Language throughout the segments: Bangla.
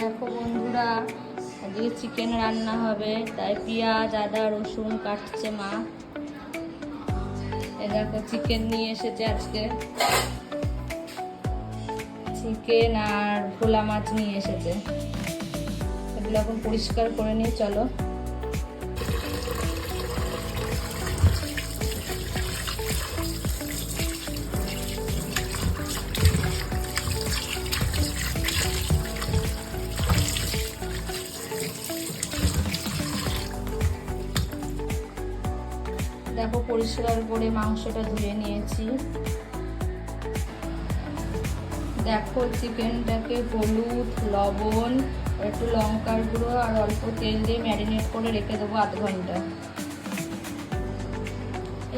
দেখো বন্ধুরা, আজকে চিকেন রান্না হবে, তাই পেঁয়াজ আদা রসুন কাটছে মা। এ দেখো চিকেন নিয়ে এসেছে আজকে, চিকেন আর ভোলা মাছ নিয়ে এসেছে। এগুলো এখন পরিষ্কার করে নিয়ে চলো। দেখো পরিষ্কার করে মাংসটা ধুয়ে নিয়েছি। দেখো চিকেনটাকে হলুদ লবণ একটু লঙ্কার গুঁড়ো আর অল্প তেল দিয়ে ম্যারিনেট করে রেখে দেবো আধ ঘন্টা।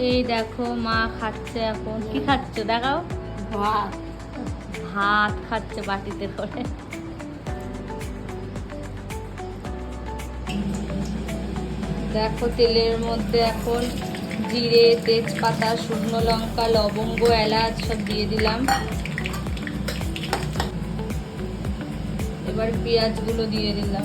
এই দেখো মা খাচ্ছে এখন। কি খাচ্ছ দেখাও? ভাত। ভাত খাচ্ছে বাটিতে করে। দেখো তেলের মধ্যে এখন জিরে তেজপাতা শুকনো লঙ্কা লবঙ্গ এলাচ সব দিয়ে দিলাম। এবার পেঁয়াজগুলো দিয়ে দিলাম।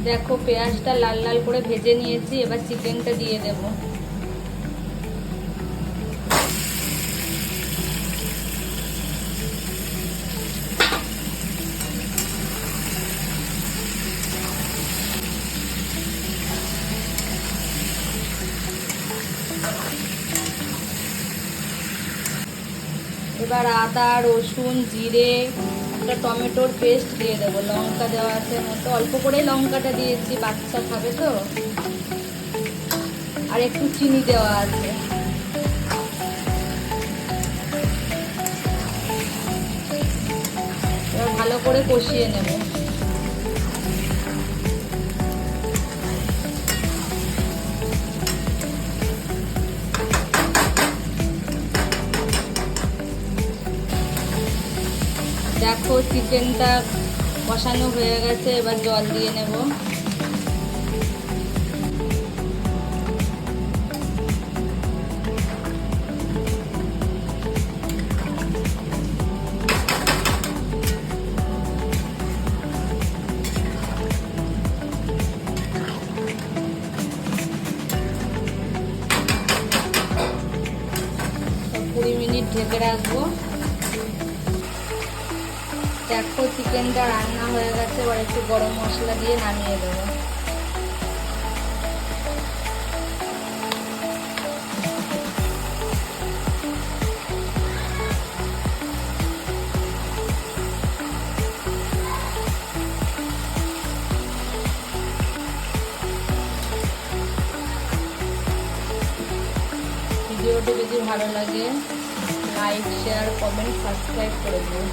দেখো পেঁয়াজটা লাল লাল করে ভেজে নিয়েছি, এবার চিকেনটা দিয়ে দেব। এবার আদা রসুন জিরে একটা টমেটোর পেস্ট দিয়ে দেবো। লঙ্কা দেওয়া আছে মতো, অল্প করে লঙ্কাটা দিয়েছি, বাচ্চা খাবে তো। আর একটু চিনি দেওয়া আছে। এবার ভালো করে কষিয়ে নেব। দেখো চিকেনটা কষানো হয়ে গেছে, এবার জল দিয়ে নেব। তো 20 মিনিট ঢেকে রাখবো। দেখো চিকেনটা রান্না হয়ে গেছে, এবার একটু গরম মশলা দিয়ে নামিয়ে দেবো। ভিডিওটি যদি ভালো লাগে লাইক শেয়ার কমেন্ট সাবস্ক্রাইব করে দিও।